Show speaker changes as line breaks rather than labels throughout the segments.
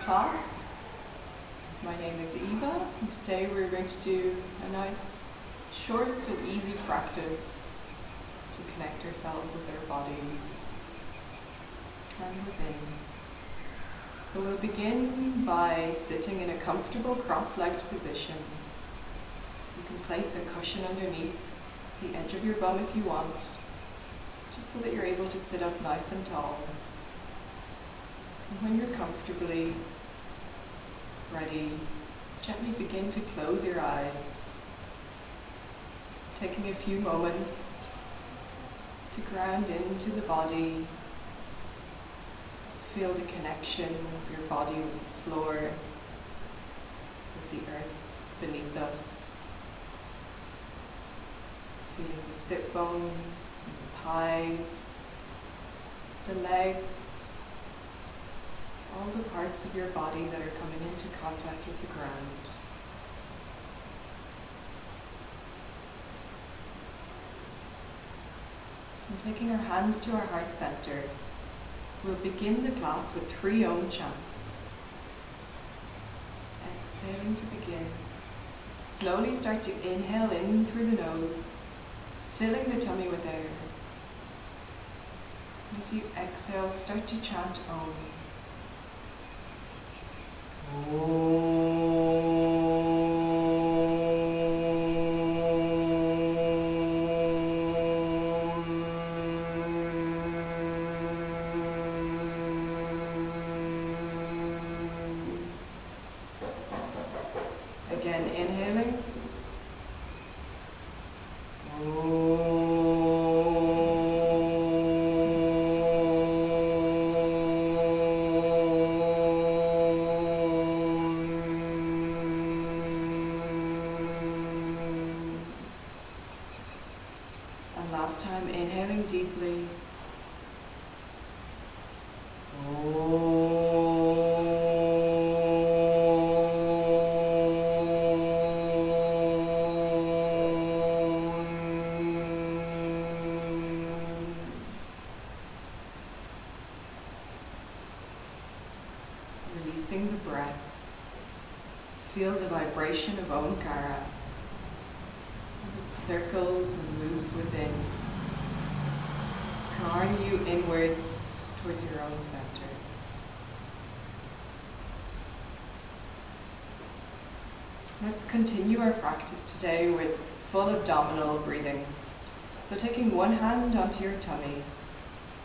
class. My name is Eva, and today we're going to do a nice, short and easy practice to connect ourselves with our bodies and within. So we'll begin by sitting in a comfortable cross-legged position. You can place a cushion underneath the edge of your bum if you want, just so that you're able to sit up nice and tall. And when you're comfortably ready, gently begin to close your eyes, taking a few moments to ground into the body, feel the connection of your body with the floor, with the earth beneath us. Feeling the sit bones, and the thighs, the legs, all the parts of your body that are coming into contact with the ground. And taking our hands to our heart center, we'll begin the class with 3 Om chants. Exhaling to begin. Slowly start to inhale in through the nose, filling the tummy with air. As you exhale, start to chant Om. Again, inhaling. And last time, inhaling deeply. Releasing the breath. Feel the vibration of Omkara as it circles and moves within, drawing you inwards towards your own center. Let's continue our practice today with full abdominal breathing. So taking one hand onto your tummy,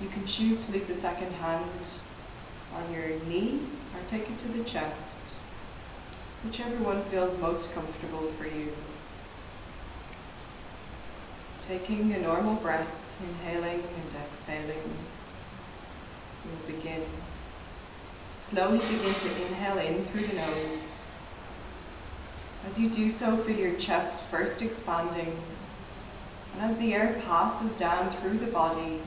you can choose to leave the second hand on your knee or take it to the chest, whichever one feels most comfortable for you. Taking a normal breath, inhaling and exhaling, we'll begin. Slowly begin to inhale in through the nose. As you do so, feel your chest first expanding, and as the air passes down through the body,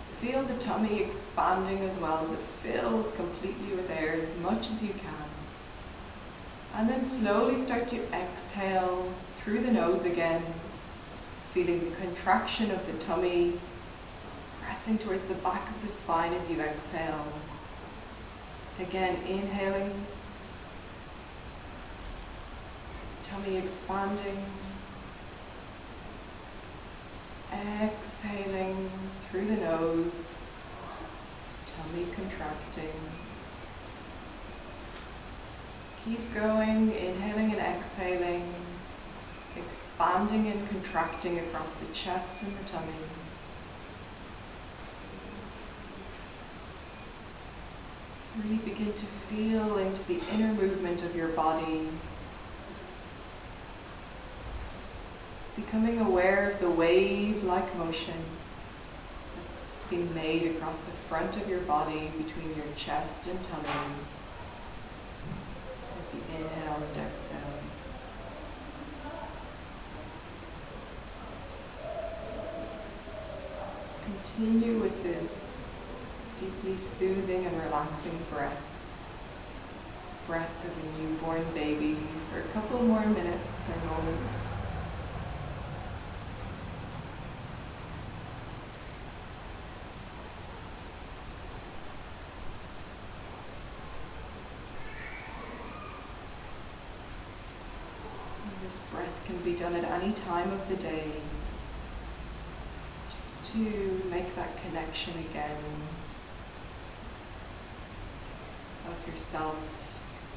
feel the tummy expanding as well as it fills completely with air as much as you can. And then slowly start to exhale through the nose again, feeling the contraction of the tummy pressing towards the back of the spine as you exhale. Again, inhaling, tummy expanding, exhaling through the nose, tummy contracting. Keep going, inhaling and exhaling, expanding and contracting across the chest and the tummy. Really begin to feel into the inner movement of your body, becoming aware of the wave-like motion that's being made across the front of your body between your chest and tummy as you inhale and exhale. Continue with this deeply soothing and relaxing breath of a newborn baby for a couple more minutes or moments. can be done at any time of the day, just to make that connection again of yourself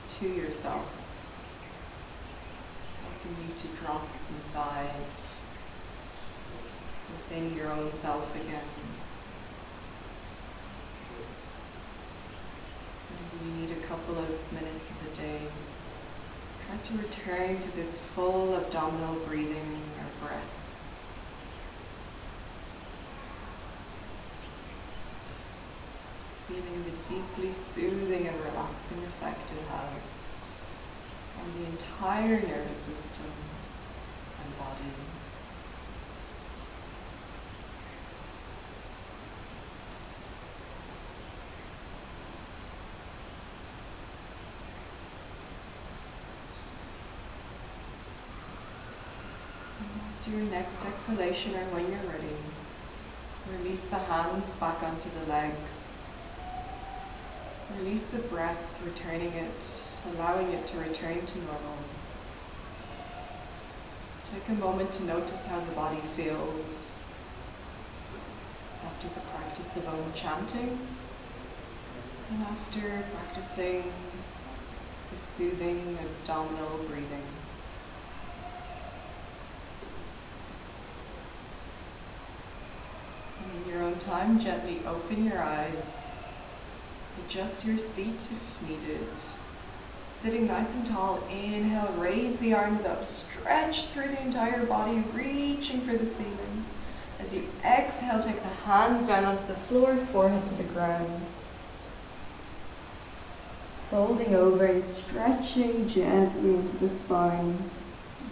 to yourself, helping you to drop inside within your own self again. Maybe you need a couple of minutes of the day. Try to return to this full abdominal breathing or breath. Feeling the deeply soothing and relaxing effect it has on the entire nervous system and body. Do your next exhalation, or when you're ready, release the hands back onto the legs. Release the breath, returning it, allowing it to return to normal. Take a moment to notice how the body feels after the practice of Om chanting and after practicing the soothing abdominal breathing. In your own time, gently open your eyes. Adjust your seat if needed. Sitting nice and tall, inhale, raise the arms up, stretch through the entire body, reaching for the ceiling. As you exhale, take the hands down onto the floor, forehead to the ground. Folding over and stretching gently into the spine,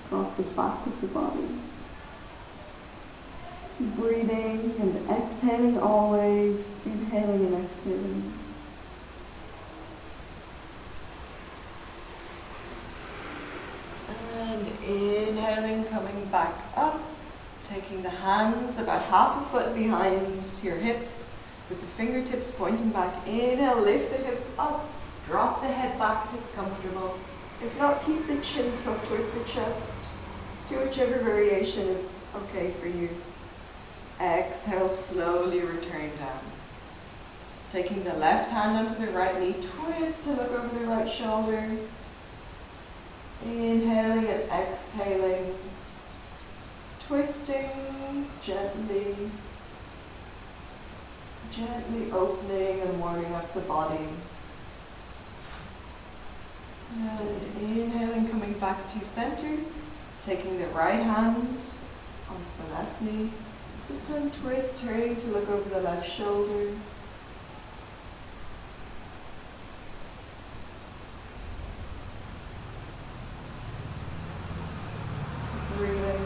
across the back of the body. Breathing and exhaling always, inhaling and exhaling. And inhaling, coming back up, taking the hands about half a foot behind your hips, with the fingertips pointing back. Inhale, lift the hips up, drop the head back if it's comfortable. If not, keep the chin tucked towards the chest. Do whichever variation is okay for you. Exhale, slowly return down. Taking the left hand onto the right knee, twist to look over the right shoulder. Inhaling and exhaling. Twisting gently. Gently opening and warming up the body. And inhaling, coming back to center. Taking the right hand onto the left knee. This time twist, turning to look over the left shoulder. Breathing.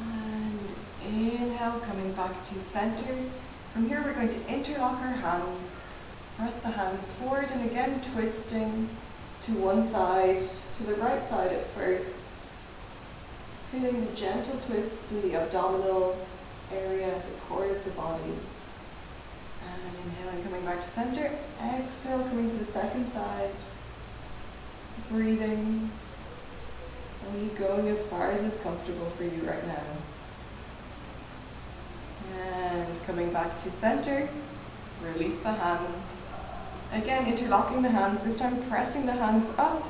And inhale, coming back to center. From here we're going to interlock our hands. Press the hands forward and again twisting to one side, to the right side at first. Feeling the gentle twist in the abdominal area, the core of the body. And inhaling, coming back to center. Exhale, coming to the second side. Breathing. Only going as far as is comfortable for you right now. And coming back to center. Release the hands. Again, interlocking the hands, this time pressing the hands up.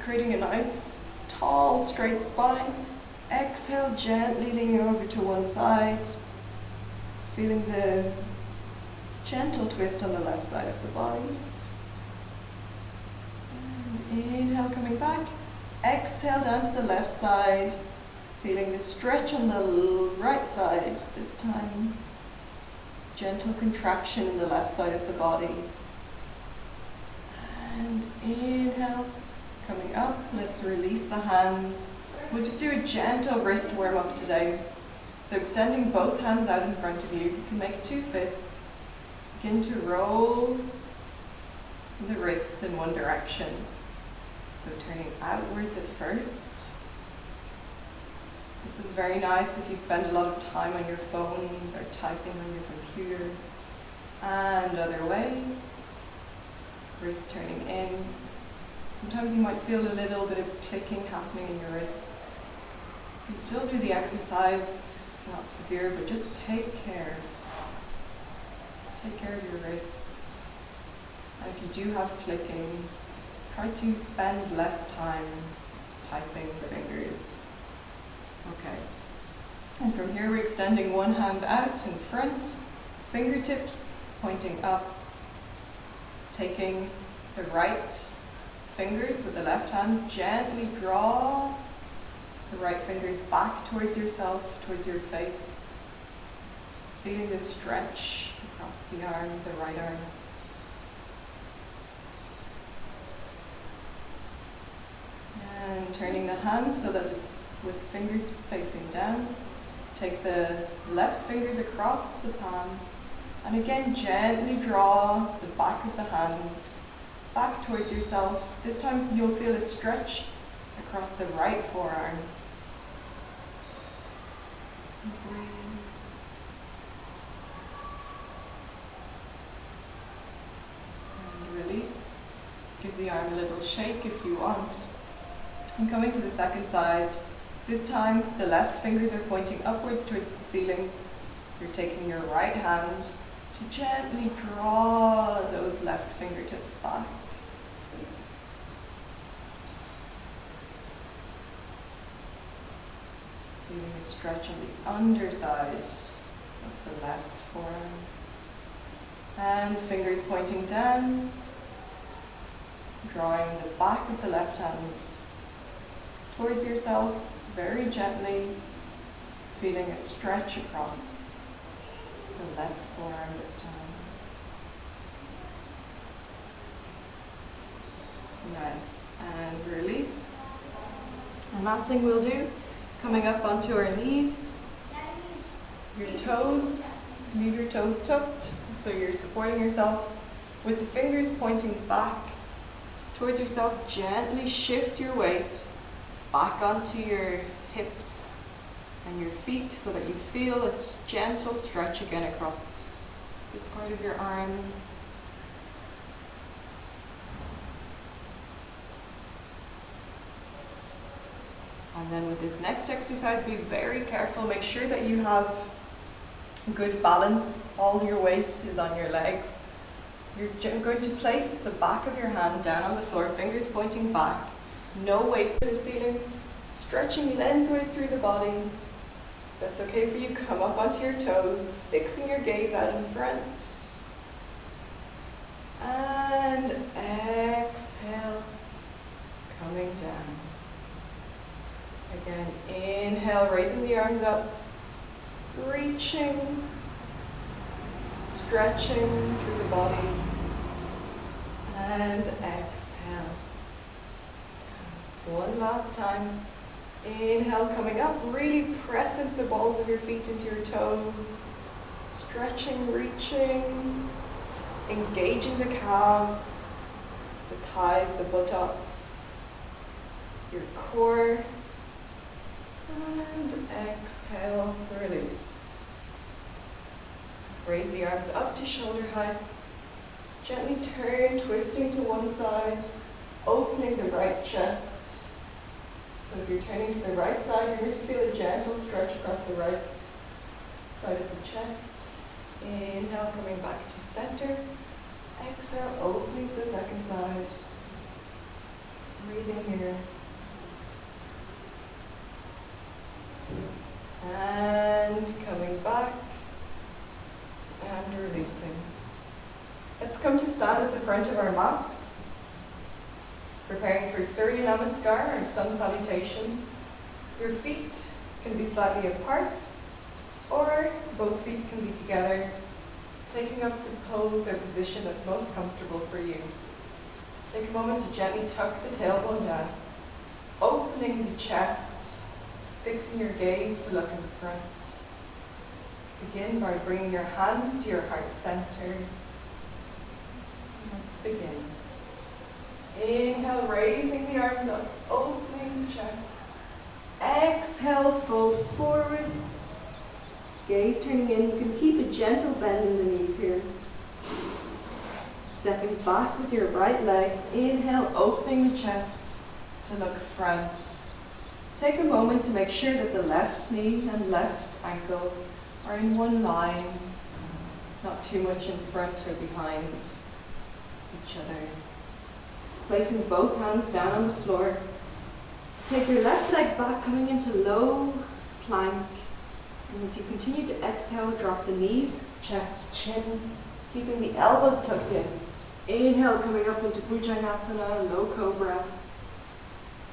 Creating a nice tall, straight spine. Exhale, gently leaning over to one side. Feeling the gentle twist on the left side of the body. And inhale, coming back. Exhale down to the left side. Feeling the stretch on the right side this time. Gentle contraction in the left side of the body. And inhale. Coming up, let's release the hands. We'll just do a gentle wrist warm up today. So extending both hands out in front of you, you can make two fists. Begin to roll the wrists in one direction. So turning outwards at first. This is very nice if you spend a lot of time on your phones or typing on your computer. And other way. Wrist turning in. Sometimes you might feel a little bit of clicking happening in your wrists. You can still do the exercise if it's not severe, but just take care. Just take care of your wrists. And if you do have clicking, try to spend less time typing the fingers. Okay. And from here we're extending one hand out in front, fingertips pointing up, taking the right fingers with the left hand, gently draw the right fingers back towards yourself, towards your face, feeling the stretch across the arm, the right arm. And turning the hand so that it's with fingers facing down. Take the left fingers across the palm and again gently draw the back of the hand back towards yourself. This time you'll feel a stretch across the right forearm. Breathe. And release. Give the arm a little shake if you want. And coming to the second side, this time the left fingers are pointing upwards towards the ceiling. You're taking your right hand to gently draw those left fingertips back. Feeling a stretch on the underside of the left forearm. And fingers pointing down, drawing the back of the left hand towards yourself very gently, feeling a stretch across the left forearm this time. Nice. And release. And last thing we'll do, coming up onto our knees, your toes, leave your toes tucked, so you're supporting yourself with the fingers pointing back towards yourself. Gently shift your weight back onto your hips and your feet so that you feel a gentle stretch again across this part of your arm. And then with this next exercise, be very careful. Make sure that you have good balance. All your weight is on your legs. You're going to place the back of your hand down on the floor, fingers pointing back. No weight to the ceiling. Stretching lengthways through the body. If that's okay for you, come up onto your toes, fixing your gaze out in front. And exhale, coming down. Again, inhale, raising the arms up, reaching, stretching through the body, and exhale. One last time. Inhale, coming up, really press into the balls of your feet into your toes, stretching, reaching, engaging the calves, the thighs, the buttocks, your core. And exhale, release. Raise the arms up to shoulder height. Gently turn, twisting to one side, opening the right chest. So if you're turning to the right side, you're going to feel a gentle stretch across the right side of the chest. Inhale, coming back to center. Exhale, opening to the second side. Breathing here. And coming back and releasing. Let's come to stand at the front of our mats, preparing for Surya Namaskar or sun salutations. Your feet can be slightly apart, or both feet can be together, taking up the pose or position that's most comfortable for you. Take a moment to gently tuck the tailbone down, opening the chest, fixing your gaze to look in the front. Begin by bringing your hands to your heart center. Let's begin. Inhale, raising the arms up, opening the chest. Exhale, fold forwards. Gaze turning in. You can keep a gentle bend in the knees here. Stepping back with your right leg. Inhale, opening the chest to look front. Take a moment to make sure that the left knee and left ankle are in one line, not too much in front or behind each other. Placing both hands down on the floor. Take your left leg back, coming into low plank. And as you continue to exhale, drop the knees, chest, chin, keeping the elbows tucked in. Inhale, coming up into Bhujangasana, low cobra.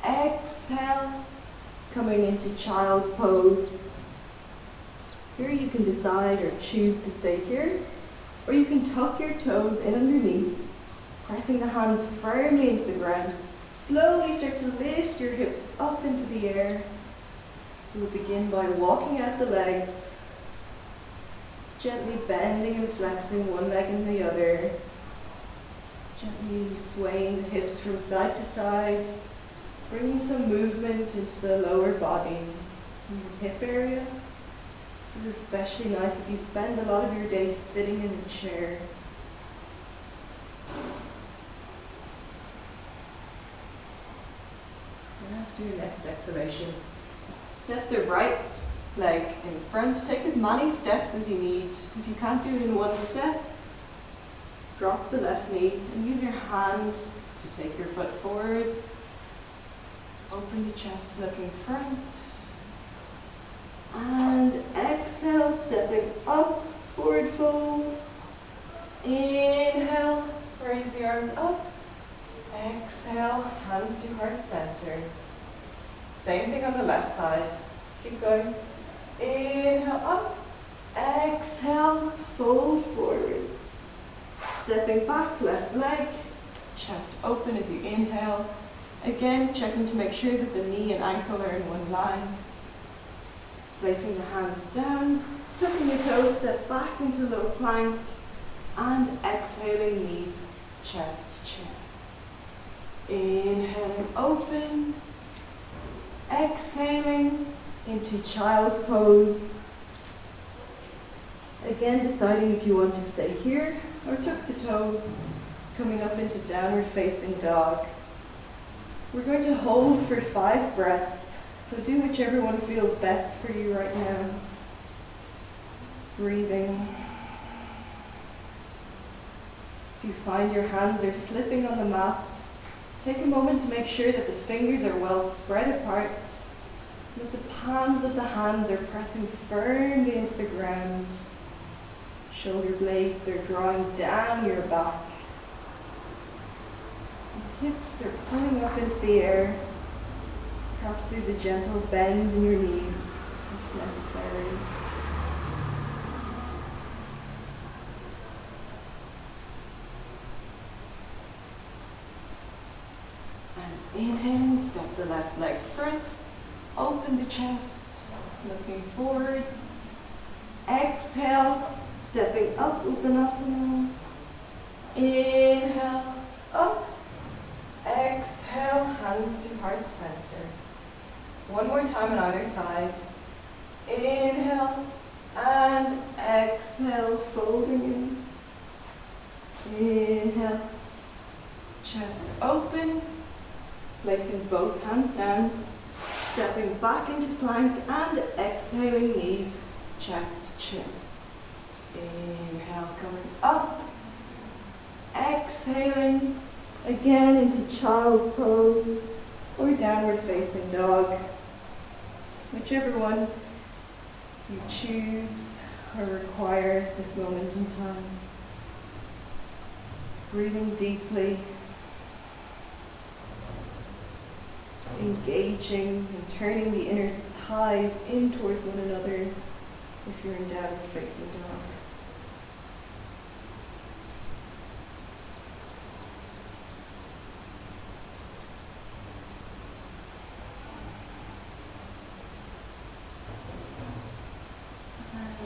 Exhale, coming into child's pose. Here you can decide or choose to stay here, or you can tuck your toes in underneath, pressing the hands firmly into the ground. Slowly start to lift your hips up into the air. We'll begin by walking out the legs, gently bending and flexing one leg and the other, gently swaying the hips from side to side, bringing some movement into the lower body, in your hip area. This is especially nice if you spend a lot of your day sitting in a chair. And after your next exhalation, step the right leg in front. Take as many steps as you need. If you can't do it in one step, drop the left knee and use your hand to take your foot forwards. Open the chest, looking front. And exhale, stepping up, forward fold. Inhale, raise the arms up. Exhale, hands to heart center. Same thing on the left side. Let's keep going. Inhale, up. Exhale, fold forwards. Stepping back, left leg. Chest open as you inhale. Again, checking to make sure that the knee and ankle are in one line. Placing the hands down, tucking your toes, step back into low plank, and exhaling, knees, chest, chin. Inhaling, open. Exhaling into child's pose. Again, deciding if you want to stay here or tuck the toes, coming up into downward facing dog. We're going to hold for 5 breaths, so do whichever one feels best for you right now. Breathing. If you find your hands are slipping on the mat, take a moment to make sure that the fingers are well spread apart, that the palms of the hands are pressing firmly into the ground. Shoulder blades are drawing down your back. Hips are pulling up into the air. Perhaps there's a gentle bend in your knees if necessary. And inhaling, step the left leg front, open the chest, looking forwards. Exhale, stepping up, Uttanasana. Inhale, up. Exhale, hands to heart center. One more time on either side. Inhale and exhale, folding in. Inhale, chest open, placing both hands down, stepping back into plank and exhaling, knees, chest, chin. Inhale, coming up, exhaling, again into child's pose or downward facing dog. Whichever one you choose or require this moment in time. Breathing deeply, engaging and turning the inner thighs in towards one another if you're in downward facing dog.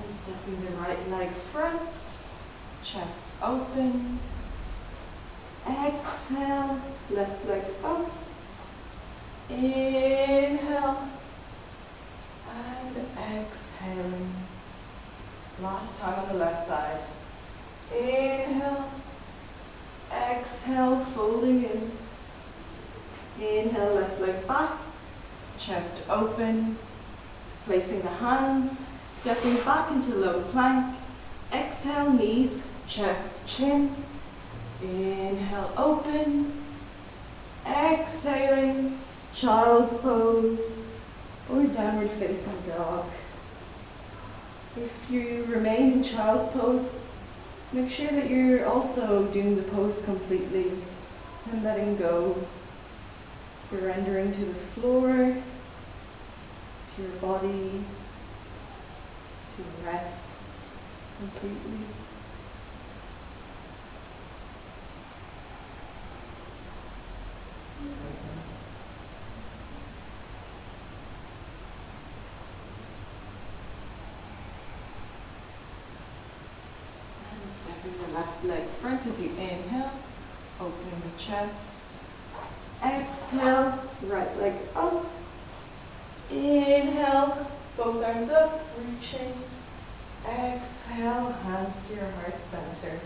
Stepping the right leg front, chest open. Exhale, left leg up. Inhale and exhaling. Last time on the left side. Inhale exhale, folding in. Inhale, left leg back, chest open, placing the hands, stepping back into low plank. Exhale, knees, chest, chin. Inhale, open. Exhaling, child's pose or downward facing dog. If you remain in child's pose, make sure that you're also doing the pose completely and letting go, surrendering to the floor, to your body, to rest completely. And stepping the left leg front as you inhale, opening the chest. Exhale, right leg up. Inhale, both arms up, reaching. Exhale, hands to your heart center.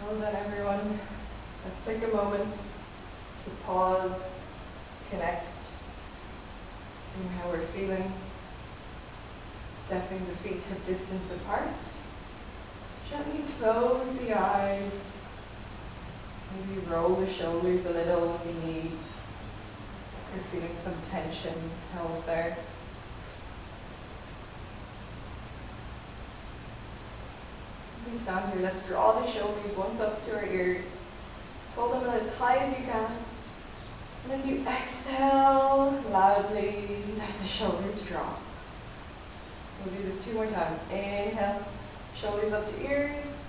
Well done, everyone. Let's take a moment to pause, to connect, seeing how we're feeling. Stepping the feet hip distance apart. Gently close the eyes. Maybe roll the shoulders a little if you need. If you're feeling some tension held there. As we stand here, let's draw the shoulders once up to our ears. Pull them as high as you can. And as you exhale, loudly let the shoulders drop. We'll do this 2 more times. Inhale, shoulders up to ears.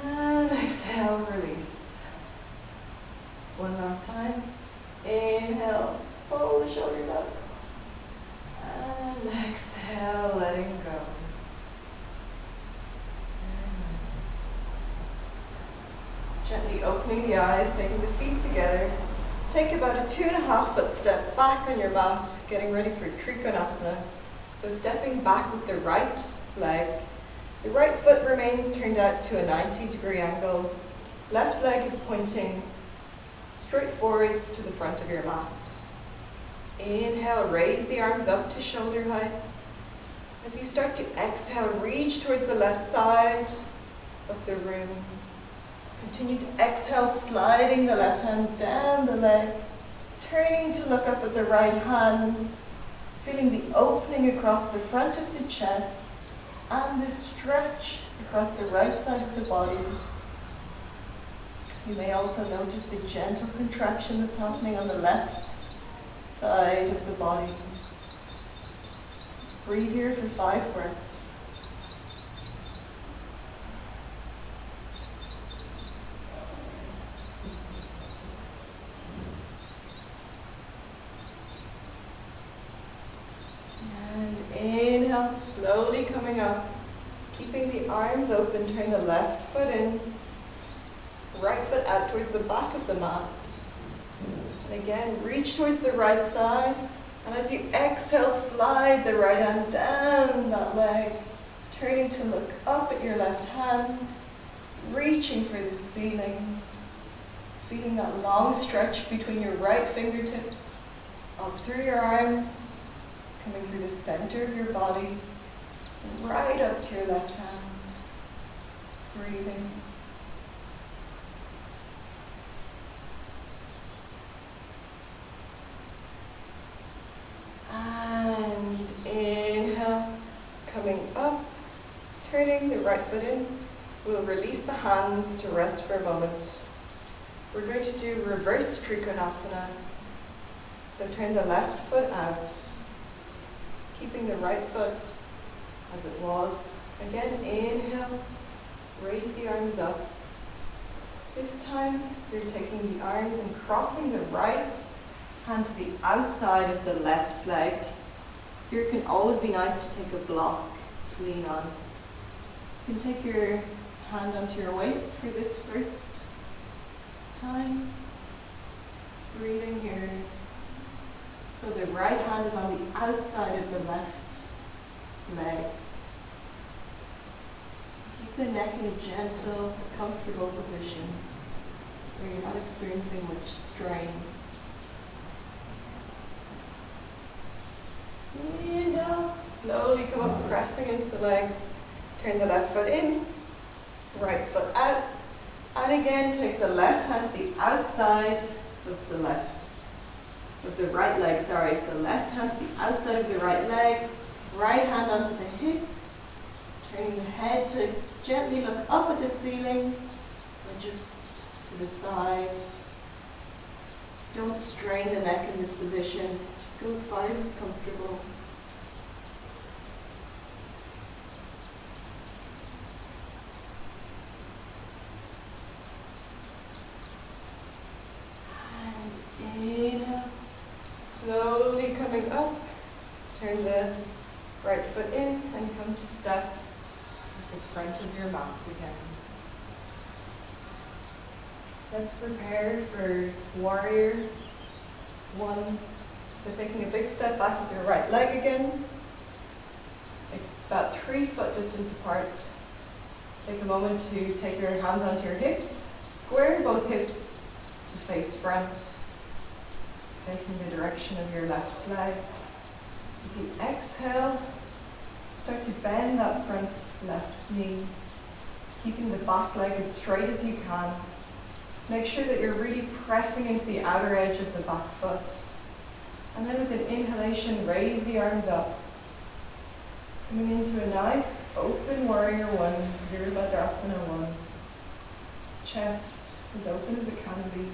And exhale, release. One last time. Inhale, pull the shoulders up. And exhale, letting go. Very nice. Gently opening the eyes, taking the feet together. Take about a 2.5 foot step back on your mat, getting ready for Trikonasana. So stepping back with the right leg. The right foot remains turned out to a 90-degree angle. Left leg is pointing straight forwards to the front of your mat. Inhale, raise the arms up to shoulder height. As you start to exhale, reach towards the left side of the room. Continue to exhale, sliding the left hand down the leg, turning to look up at the right hand, feeling the opening across the front of the chest and the stretch across the right side of the body. You may also notice the gentle contraction that's happening on the left side of the body. Let's breathe here for 5 breaths. Inhale, slowly coming up, keeping the arms open, turn the left foot in, right foot out towards the back of the mat. And again, reach towards the right side, and as you exhale, slide the right hand down that leg, turning to look up at your left hand, reaching for the ceiling, feeling that long stretch between your right fingertips, up through your arm, coming through the center of your body, right up to your left hand. Breathing. And inhale, coming up, turning the right foot in. We'll release the hands to rest for a moment. We're going to do reverse Trikonasana. So turn the left foot out, keeping the right foot as it was. Again, inhale, raise the arms up. This time, you're taking the arms and crossing the right hand to the outside of the left leg. Here it can always be nice to take a block to lean on. You can take your hand onto your waist for this first time. Breathing here. So the right hand is on the outside of the left leg. Keep the neck in a gentle, comfortable position. where you're not experiencing much strain. Inhale, slowly come up, pressing into the legs. Turn the left foot in, right foot out. And again, take the left hand to the outside of the right leg, sorry. So left hand to the outside of the right leg, right hand onto the hip. Turning the head to gently look up at the ceiling or just to the side. Don't strain the neck in this position. Just go as far as is comfortable. And inhale. Slowly coming up. Turn the right foot in and come to step at the front of your mat again. Let's prepare for warrior one. So taking a big step back with your right leg again, about 3 foot distance apart. Take a moment to take your hands onto your hips, square both hips to face front, facing the direction of your left leg. As you exhale, start to bend that front left knee, keeping the back leg as straight as you can. Make sure that you're really pressing into the outer edge of the back foot. And then with an inhalation, raise the arms up. Coming into a nice open warrior one, Virabhadrasana one. Chest as open as it can be.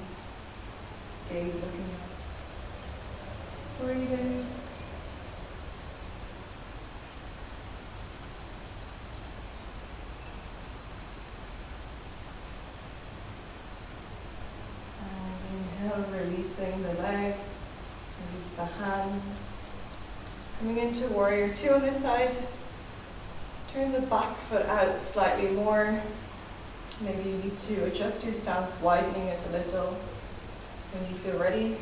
Gaze looking up. Breathing. Releasing the leg, release the hands. Coming into warrior two on this side. Turn the back foot out slightly more. Maybe you need to adjust your stance, widening it a little. When you feel ready,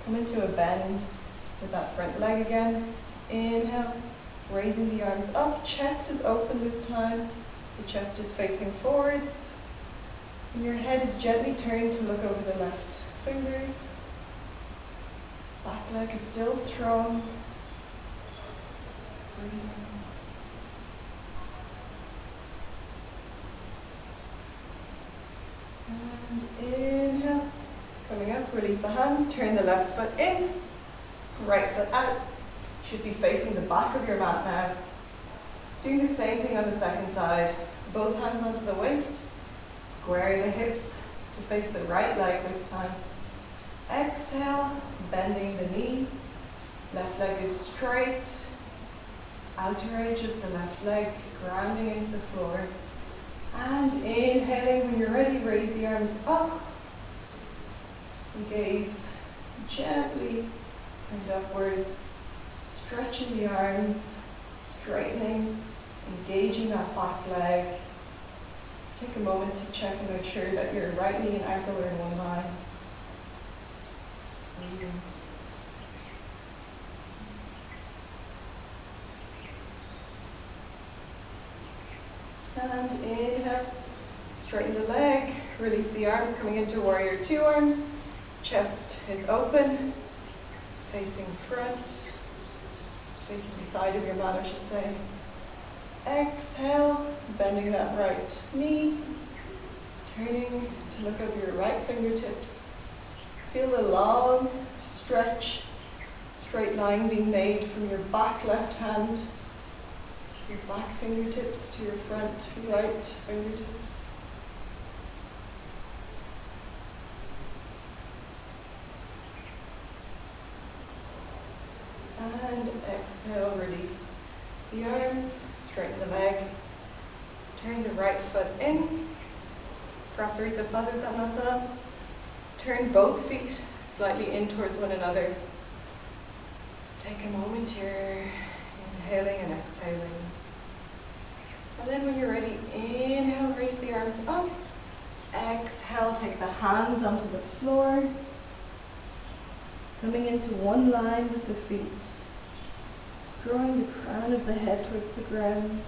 come into a bend with that front leg again. Inhale, raising the arms up. Chest is open this time. The chest is facing forwards. And your head is gently turned to look over the left fingers. Back leg is still strong. Breathing. And inhale. Coming up, release the hands, turn the left foot in, right foot out. Should be facing the back of your mat now. Doing the same thing on the second side. Both hands onto the waist. Square the hips to face the right leg this time. Exhale, bending the knee. Left leg is straight. Outer edge of the left leg, grounding into the floor. And inhaling, when you're ready, raise the arms up. And gaze gently and upwards. Stretching the arms, straightening, engaging that back leg. Take a moment to check and make sure that your right knee and ankle are in one line. And inhale, straighten the leg, release the arms, coming into warrior two arms. Chest is open, facing front, facing the side of your mat, I should say. Exhale, bending that right knee, turning to look over your right fingertips. Feel a long stretch, straight line being made from your back left hand, your back fingertips to your front right fingertips. And exhale, release the arms, straighten the leg, turn the right foot in, Prasarita Padottanasana. Turn both feet slightly in towards one another. Take a moment here, inhaling and exhaling. And then when you're ready, inhale, raise the arms up. Exhale, take the hands onto the floor. Coming into one line with the feet. Drawing the crown of the head towards the ground.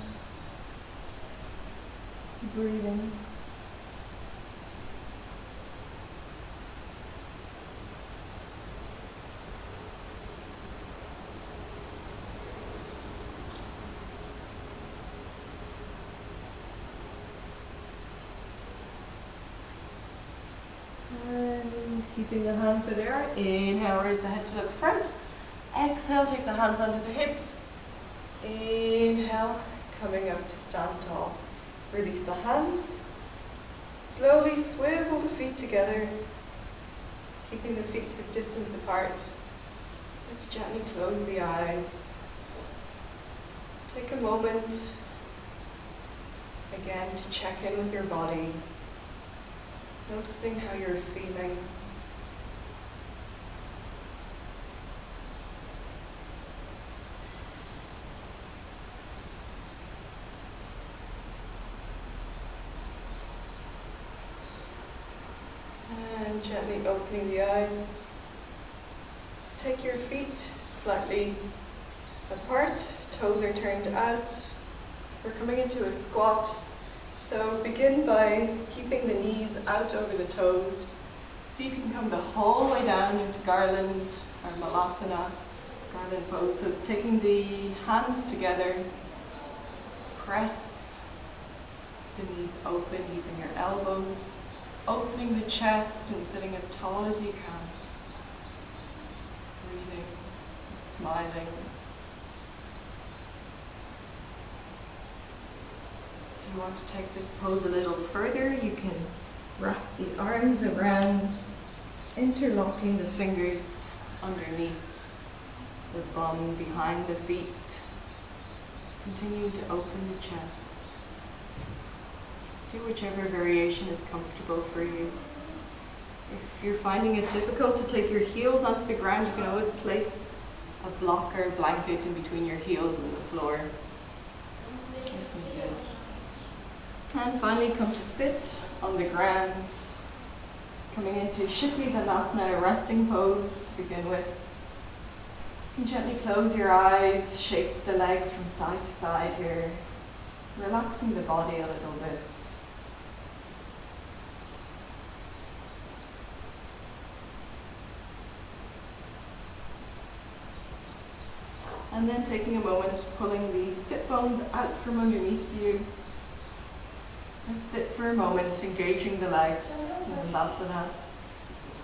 Breathing. Keeping the hands where they are. Inhale, raise the head to the front. Exhale, take the hands onto the hips. Inhale, coming up to stand tall. Release the hands. Slowly swivel the feet together, keeping the feet a distance apart. Let's gently close the eyes. Take a moment, again, to check in with your body, noticing how you're feeling. And gently opening the eyes. Take your feet slightly apart, toes are turned out. We're coming into a squat. So begin by keeping the knees out over the toes. See if you can come the whole way down into garland or malasana, garland pose. So taking the hands together, press the knees open using your elbows. Opening the chest and sitting as tall as you can. Breathing, smiling. If you want to take this pose a little further, you can wrap the arms around, interlocking the fingers underneath the bum behind the feet. Continue to open the chest. Do whichever variation is comfortable for you. If you're finding it difficult to take your heels onto the ground, you can always place a blocker blanket in between your heels and the floor, if needed. And finally come to sit on the ground, coming into Shikhi-Dhanasana, a resting pose to begin with. You can gently close your eyes, shake the legs from side to side here, relaxing the body a little bit. And then taking a moment, pulling the sit bones out from underneath you. And sit for a moment, engaging the legs in Dhanasana.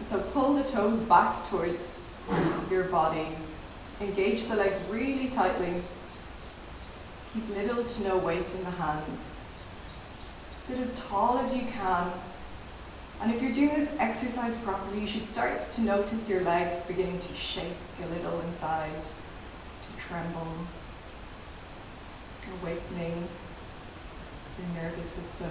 So pull the toes back towards your body. Engage the legs really tightly. Keep little to no weight in the hands. Sit as tall as you can. And if you're doing this exercise properly, you should start to notice your legs beginning to shake a little inside. Tremble, awakening the nervous system.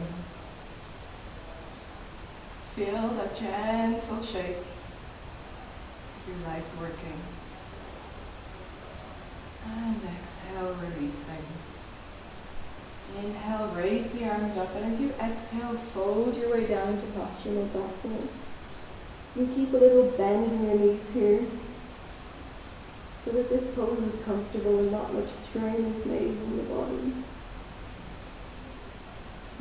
Feel that gentle shake of your legs working. And exhale, releasing. Inhale, raise the arms up, and as you exhale, fold your way down to Paschimottanasana. You keep a little bend in your knees here, so that this pose is comfortable and not much strain is made in the body.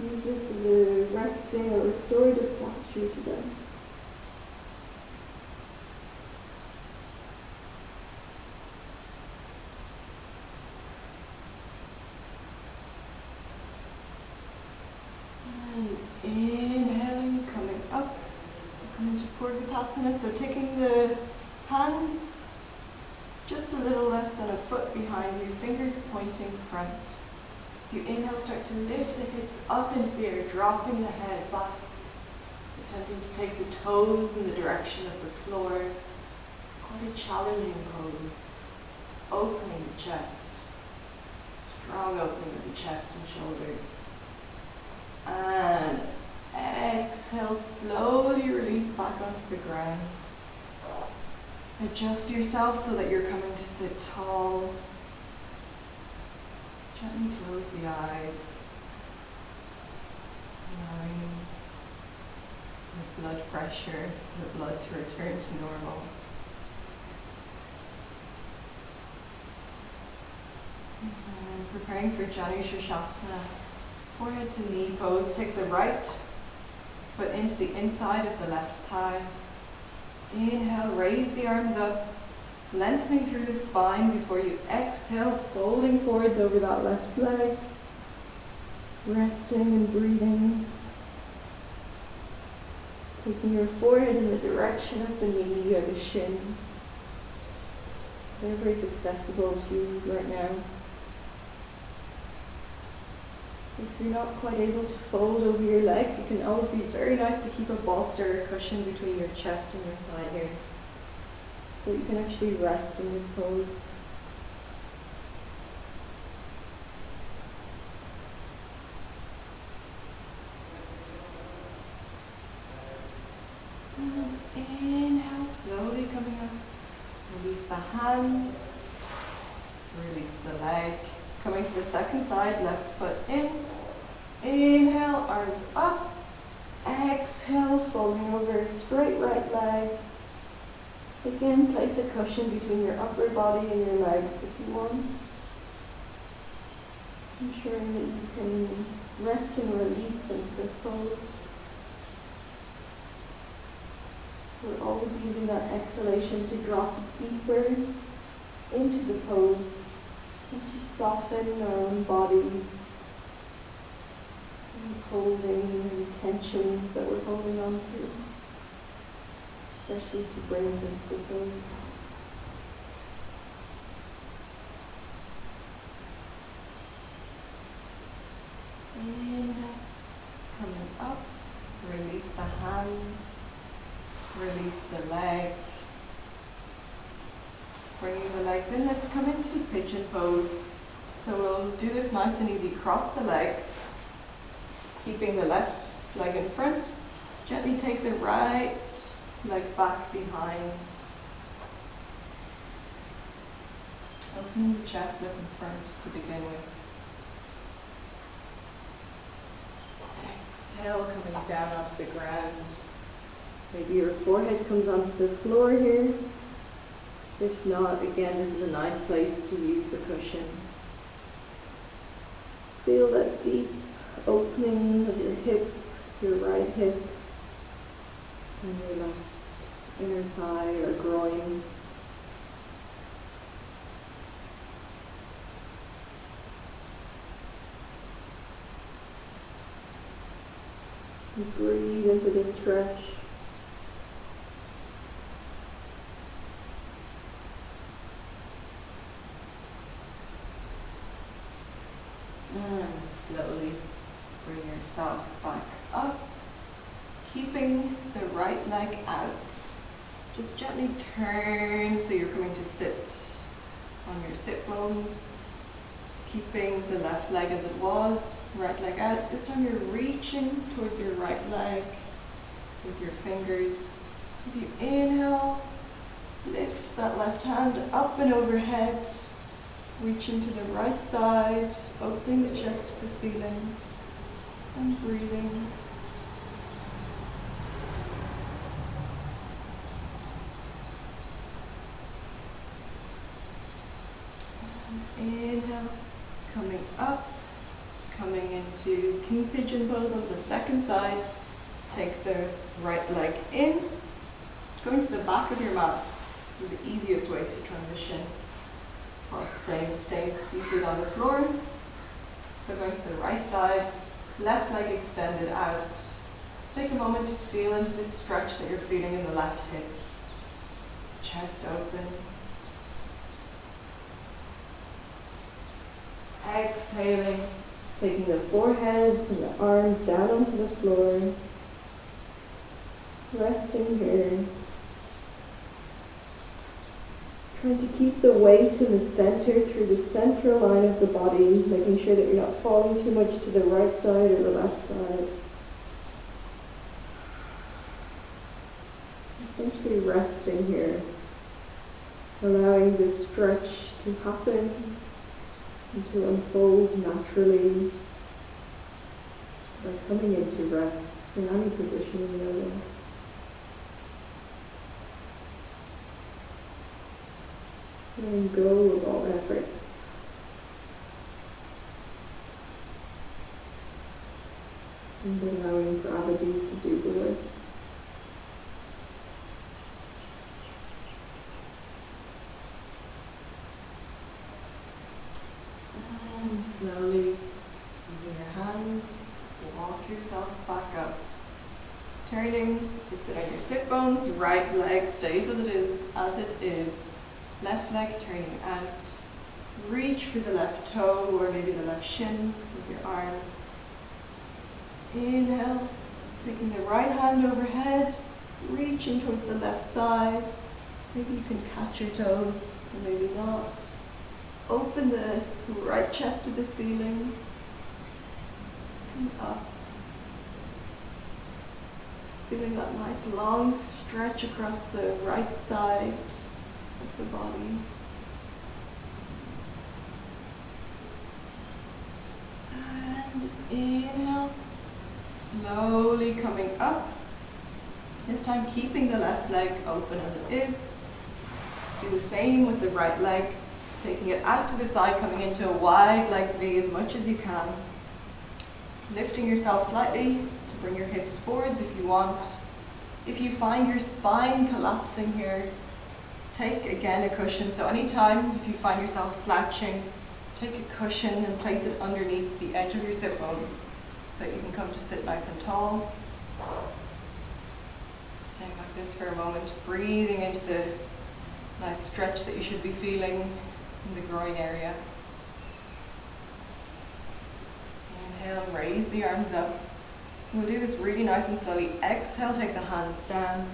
Use this as a resting or restorative posture today. And inhaling, coming up, coming to Purvottasana. So taking the hands just a little less than a foot behind you, fingers pointing front. As you inhale, start to lift the hips up into the air, dropping the head back, attempting to take the toes in the direction of the floor. Quite a challenging pose. Opening the chest. Strong opening of the chest and shoulders. And exhale, slowly release back onto the ground. Adjust yourself so that you're coming to sit tall. Gently close the eyes. Allowing the blood pressure, the blood to return to normal. And preparing for Janu Shirshasana. Forehead to knee pose. Take the right foot into the inside of the left thigh. Inhale, raise the arms up, lengthening through the spine before you exhale, folding forwards over that left leg, resting and breathing.
Taking your forehead in the direction of the knee or the shin. Whatever is accessible to you right now. If you're not quite able to fold over your leg, it can always be very nice to keep a bolster or cushion between your chest and your thigh here. So you can actually rest in this pose. And inhale, slowly coming up. Release the hands. Release the leg. Coming to the second side, left foot in. Inhale, arms up. Exhale, folding over a straight right leg. Again, place a cushion between your upper body and your legs if you want. Ensuring that you can rest and release into this pose. We're always using that exhalation to drop deeper into the pose and to soften our own bodies and holding any tensions that we're holding on to, especially to bring us into the pose. Inhale, coming up, release the hands, release the leg. Bringing the legs in, let's come into pigeon pose. So we'll do this nice and easy, cross the legs, keeping the left leg in front. Gently take the right leg back behind. Opening the chest, look in front to begin with. Exhale, coming down onto the ground. Maybe your forehead comes onto the floor here. If not, again, this is a nice place to use a cushion. Feel that deep opening of your hip, your right hip, and your left inner thigh or groin. And breathe into this stretch. And slowly bring yourself back up, keeping the right leg out. Just gently turn so you're coming to sit on your sit bones, keeping the left leg as it was, right leg out. This time you're reaching towards your right leg with your fingers. As you inhale, lift that left hand up and overhead. Reaching to the right side, opening the chest to the ceiling, and breathing. And inhale, coming up, coming into King Pigeon pose on the second side. Take the right leg in, going to the back of your mat. This is the easiest way to transition while staying seated on the floor. So going to the right side, left leg extended out. Take a moment to feel into this stretch that you're feeling in the left hip. Chest open. Exhaling, taking the forehead and the arms down onto the floor. Resting here. Trying to keep the weight in the center through the central line of the body, making sure that you're not falling too much to the right side or the left side. Essentially resting here, allowing this stretch to happen and to unfold naturally by coming into rest in any position in yoga. Letting go of all efforts. And allowing gravity to do the work. And slowly, using your hands, walk yourself back up. Turning to sit on your sit bones, right leg stays as it is. Left leg turning out. Reach for the left toe or maybe the left shin with your arm. Inhale, taking the right hand overhead, reaching towards the left side. Maybe you can catch your toes, or maybe not. Open the right chest to the ceiling. Come up. Feeling that nice long stretch across the right side of the body. And inhale, slowly coming up. This time keeping the left leg open as it is. Do the same with the right leg, taking it out to the side, coming into a wide leg V as much as you can. Lifting yourself slightly to bring your hips forwards if you want. If you find your spine collapsing here, take again a cushion. So anytime if you find yourself slouching, take a cushion and place it underneath the edge of your sit bones so that you can come to sit nice and tall. Staying like this for a moment, breathing into the nice stretch that you should be feeling in the groin area. Inhale, raise the arms up. We'll do this really nice and slowly. Exhale, take the hands down.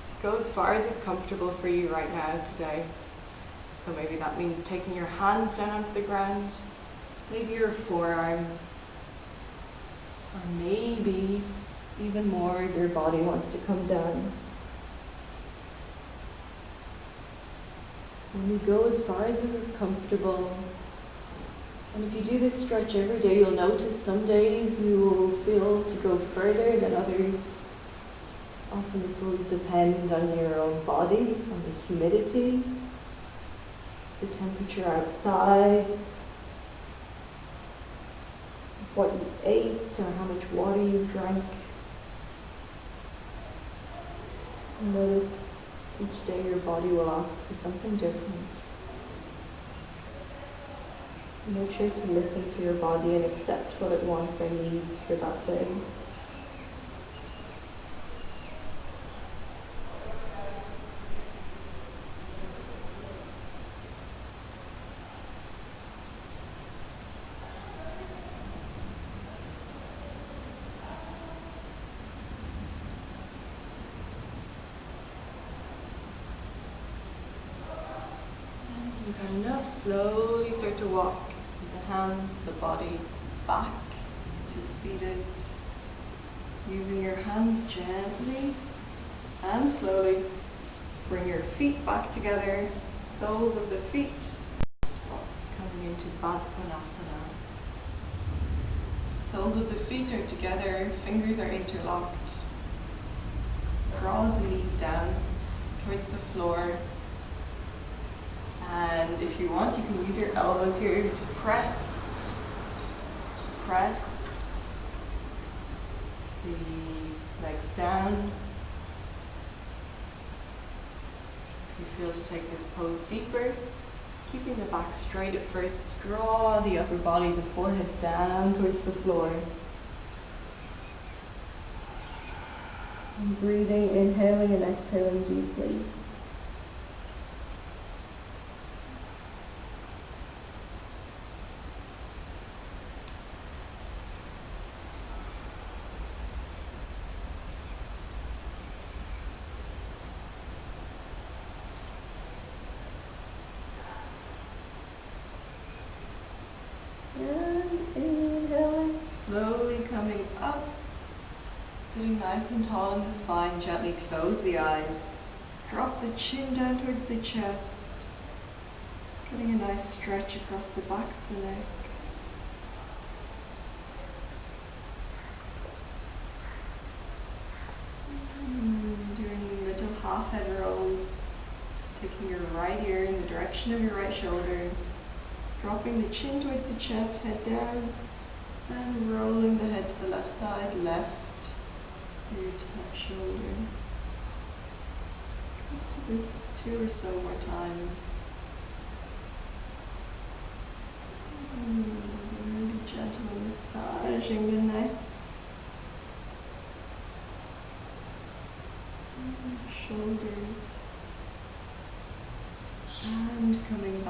Just go as far as is comfortable for you right now today. So maybe that means taking your hands down onto the ground, maybe your forearms, or maybe even more if your body wants to come down. And you go as far as is comfortable. And if you do this stretch every day, you'll notice some days you will feel to go further than others. Often this will depend on your own body, on the humidity, the temperature outside, what you ate or how much water you drank. Notice each day your body will ask for something different. So make sure to listen to your body and accept what it wants or needs for that day. You've had enough. Slowly start to walk with the hands, the body back to seated. Using your hands gently and slowly bring your feet back together, soles of the feet coming into Asana. Soles of the feet are together, fingers are interlocked. Draw the knees down towards the floor. And if you want, you can use your elbows here to press the legs down. If you feel to take this pose deeper, keeping the back straight at first, draw the upper body, the forehead down towards the floor. And breathing, inhaling and exhaling deeply. And inhaling, slowly coming up, sitting nice and tall in the spine, gently close the eyes, drop the chin down towards the chest, getting a nice stretch across the back of the neck. Doing little half head rolls, taking your right ear in the direction of your right shoulder, dropping the chin towards the chest, head down, and rolling the head to the left side, left ear to left shoulder. Just do this 2 or so more times. Really gently massaging the neck.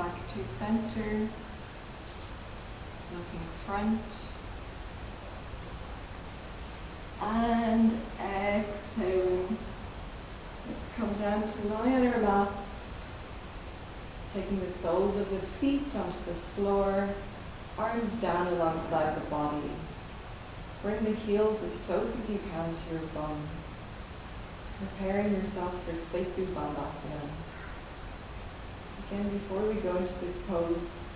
back to center, looking front. And exhaling. Let's come down to lie on our mats, taking the soles of the feet onto the floor, arms down alongside the body. Bring the heels as close as you can to your bum, preparing yourself for Setu Bandhasana. Again, before we go into this pose,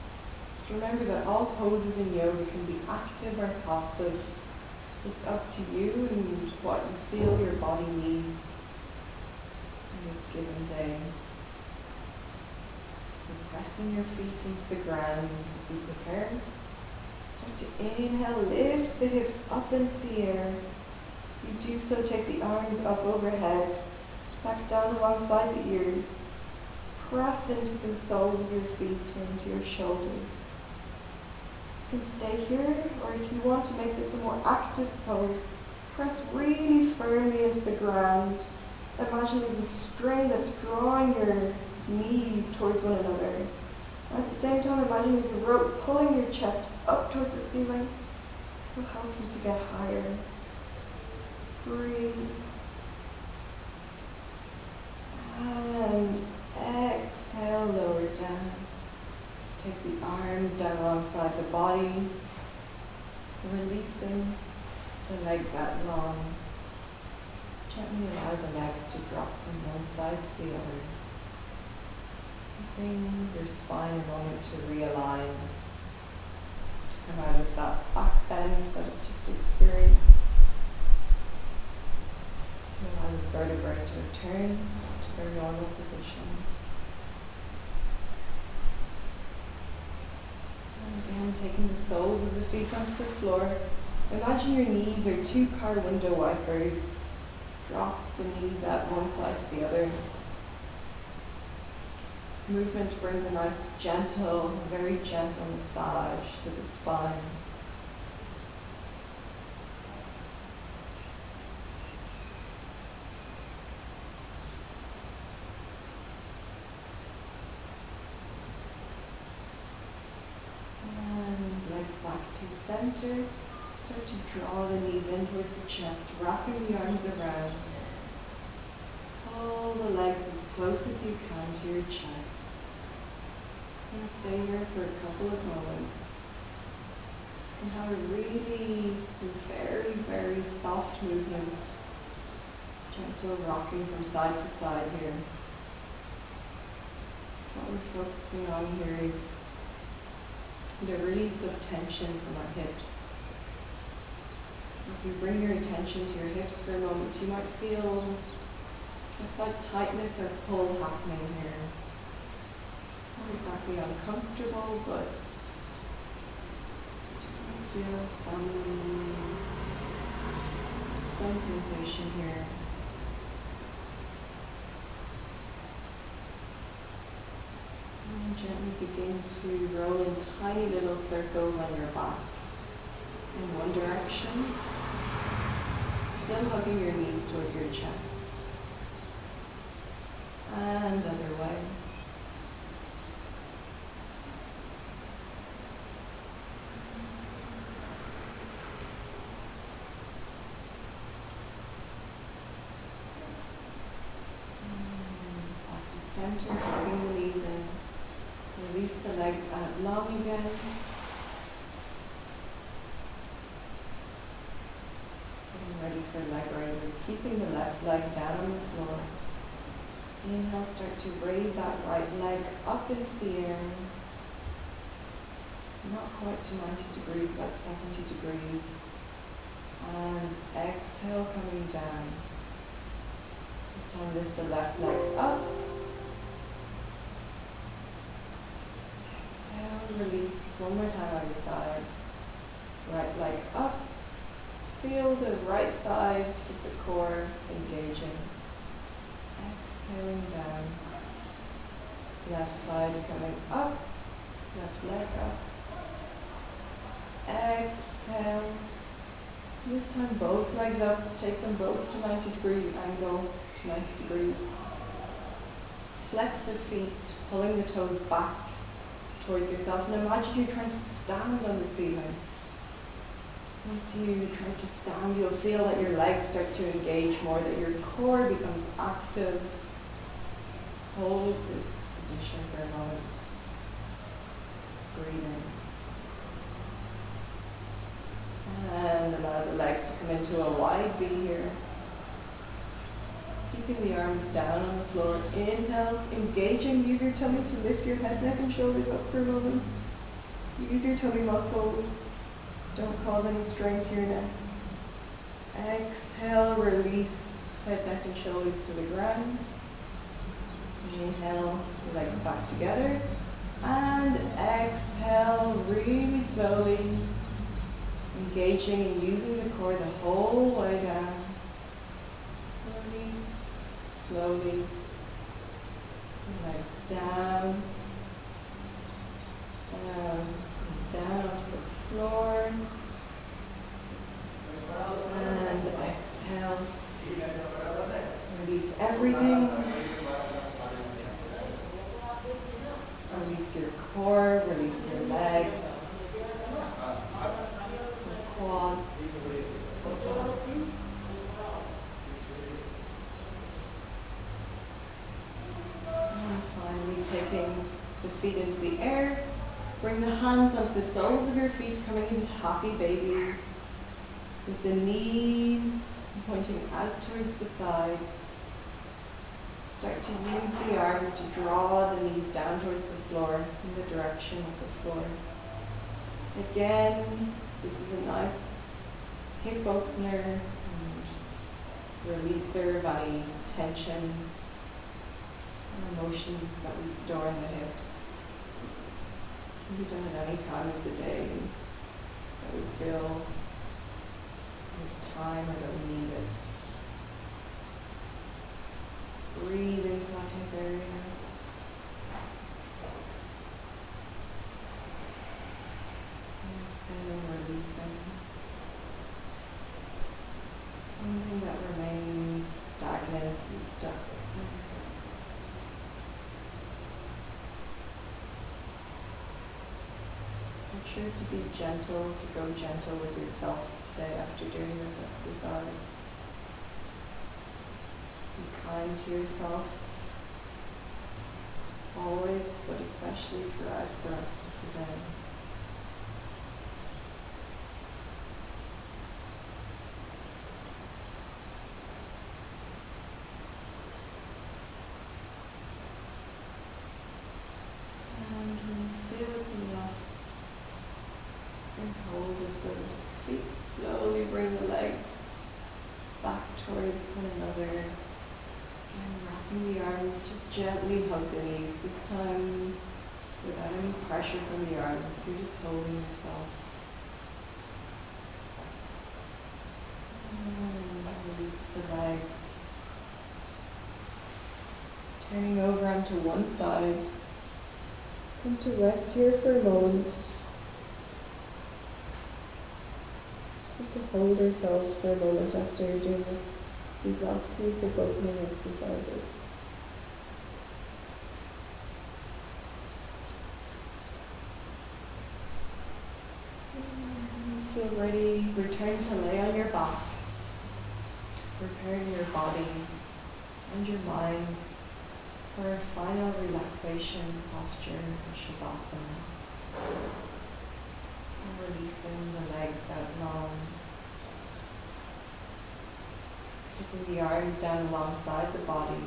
just remember that all poses in yoga can be active or passive. It's up to you and what you feel your body needs in this given day. So pressing your feet into the ground as you prepare. Start to inhale, lift the hips up into the air. As you do so, take the arms up overhead, back down alongside the ears. Press into the soles of your feet and into your shoulders. You can stay here, or if you want to make this a more active pose, press really firmly into the ground. Imagine there's a string that's drawing your knees towards one another. And at the same time, imagine there's a rope pulling your chest up towards the ceiling. This will help you to get higher. Breathe. And exhale, lower down. Take the arms down alongside the body, releasing the legs out long. Gently allow the legs to drop from one side to the other. Giving your spine a moment to realign, to come out of that back bend that it's just experienced, to allow the vertebrae to return to their normal positions. Again, taking the soles of the feet onto the floor. Imagine your knees are two car window wipers. Drop the knees out one side to the other. This movement brings a nice gentle, very gentle massage to the spine. Back to center. Start to draw the knees in towards the chest, wrapping the arms around. Pull the legs as close as you can to your chest. I'm going to stay here for a couple of moments. And have a really very, very soft movement. Gentle rocking from side to side here. What we're focusing on here is the release of tension from our hips. So if you bring your attention to your hips for a moment, you might feel a slight tightness or pull happening here. Not exactly uncomfortable, but just might feel some sensation here. And gently begin to roll in tiny little circles on your back in one direction, still hugging your knees towards your chest, and other way. And back to center, hugging the knees in. Release the legs out long again. Getting ready for leg raises, keeping the left leg down on the floor. Inhale, start to raise that right leg up into the air. Not quite to 90 degrees, about 70 degrees. And exhale, coming down. This time lift the left leg up. Exhale, release. One more time either side. Right leg up. Feel the right side of the core engaging. Exhaling down. Left side coming up. Left leg up. Exhale. This time both legs up. Take them both to 90-degree angle, to 90 degrees. Flex the feet, pulling the toes back towards yourself, and imagine you're trying to stand on the ceiling. Once you try to stand, you'll feel that your legs start to engage more, that your core becomes active. Hold this position for a moment. Breathe in. And allow the legs to come into a wide V here. Keeping the arms down on the floor. Inhale, engaging. Use your tummy to lift your head, neck and shoulders up for a moment. Use your tummy muscles. Don't cause any strain to your neck. Exhale, release head, neck and shoulders to the ground. Inhale, the legs back together. And exhale, really slowly. Engaging and using the core the whole way down. Release slowly. Legs down. Down. Down onto the floor. And exhale. Release everything. Release your core, release your legs, your quads, buttocks. And finally taking the feet into the air. Bring the hands onto the soles of your feet, coming into happy baby. With the knees pointing out towards the sides. Start to use the arms to draw the knees down towards the floor in the direction of the floor. Again, this is a nice hip opener and releaser of any tension and emotions that we store in the hips. It can be done at any time of the day that we feel with time or that we need it. Breathe into that hip area. Exhaling, releasing. Anything that remains stagnant and stuck. Make sure to be gentle, to go gentle with yourself today after doing this exercise. Be kind to yourself, always, but especially throughout the rest of today. And when you feel it's enough, bring hold of the feet, slowly bring the legs back towards one another. And wrapping the arms, just gently hug the knees, this time without any pressure from the arms, you're just holding yourself. And release the legs. Turning over onto one side. Just come to rest here for a moment. Just have to hold ourselves for a moment after doing these last few hip opening exercises. When you feel ready, return to lay on your back, preparing your body and your mind for a final relaxation posture for Shavasana. So releasing the legs out long. Taking the arms down alongside the body.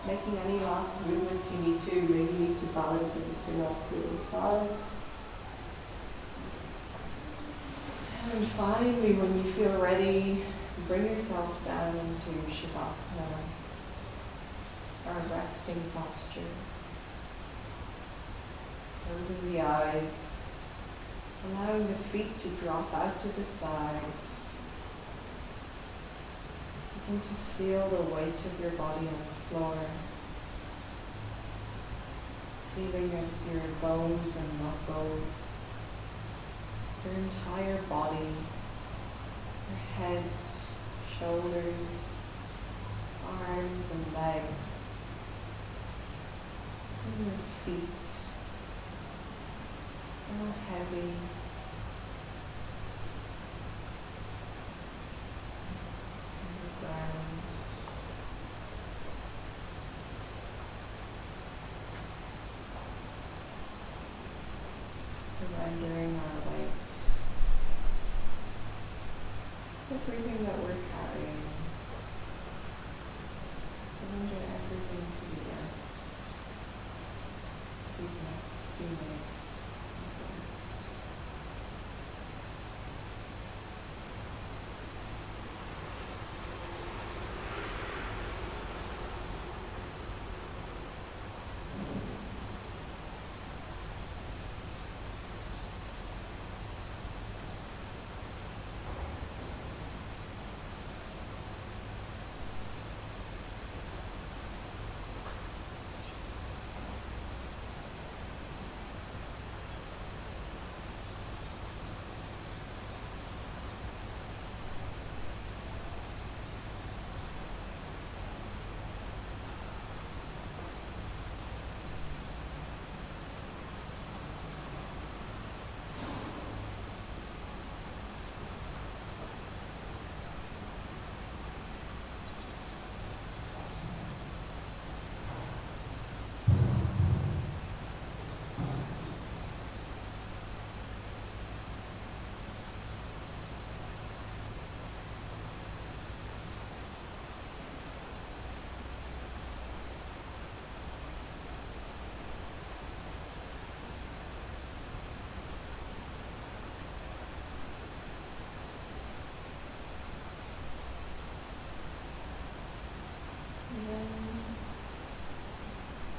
Making any last movements you need to, maybe you need to balance it between all the side. And finally, when you feel ready, bring yourself down into Shavasana, our resting posture. Closing the eyes, allowing the feet to drop out to the sides. Begin to feel the weight of your body on the floor. Feeling as your bones and muscles, your entire body, your head, shoulders, arms and legs, and your feet,
heavy. On the ground. Surrendering our weight. Everything that we're carrying. Surrender everything to the earth. These next few minutes of rest.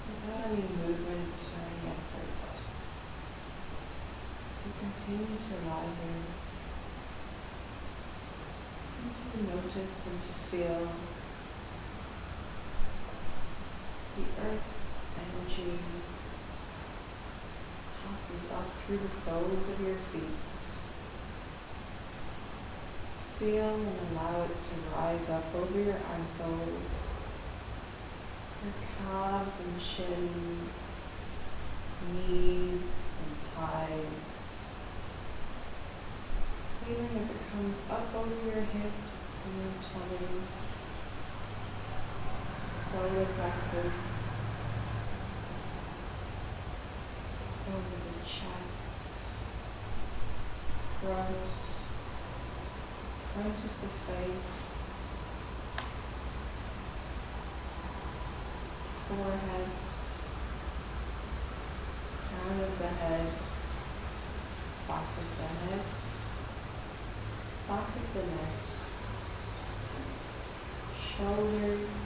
Without any movement or any effort, so continue to lie here, and to notice and to feel the earth's energy passes up through the soles of your feet. Feel and allow it to rise up over your ankles, your calves and shins, knees and thighs. Feeling as it comes up over your hips and your tummy, solar plexus, over the chest, front of the face, forehead, crown of the head, back of the head, back of the neck, shoulders,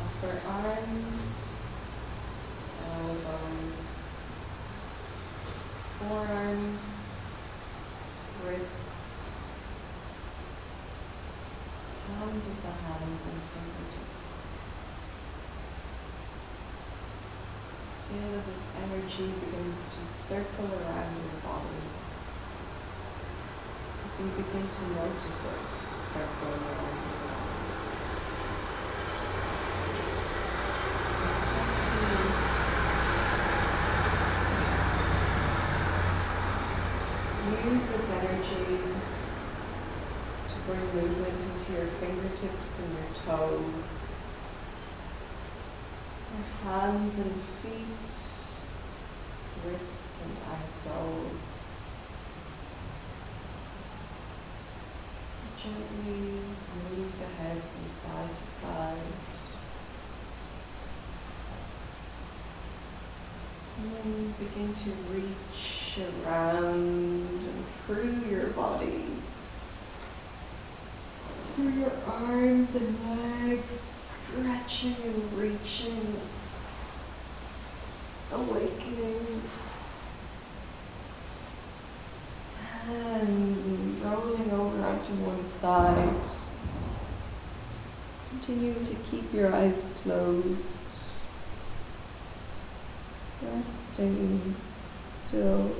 upper arms, elbows, forearms, wrists, palms of the hands and fingertips. Feel that this energy begins to circle around your body as you begin to notice it circling around your body. And start to use this energy to bring movement into your fingertips and your toes, your hands and feet, wrists and ankles. So gently move the head from side to side. And then begin to reach around and through your body, through your arms and legs, stretching and reaching, awakening, and rolling over onto one side. Continuing to keep your eyes closed. Resting still.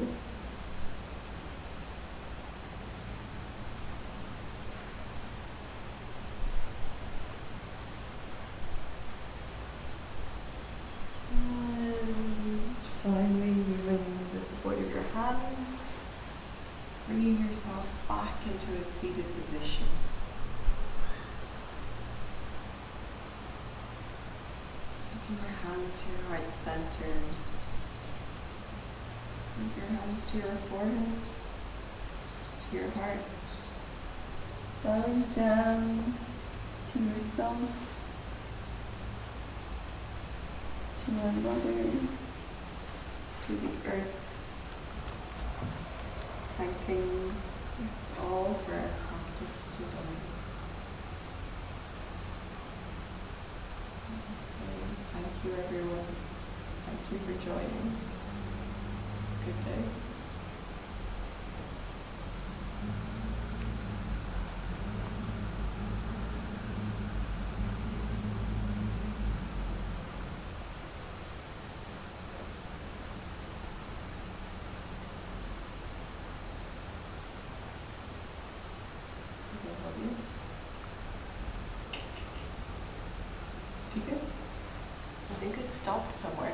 And finally using
support of your hands, bringing yourself back into a seated position. Taking your hands to your heart center. Move your hands to your forehead, to your heart. Bowing down to yourself, to our mother, to the earth. Thanking us all for our practice today. Thank you, everyone. Thank you for joining. Good day. I think it stopped somewhere.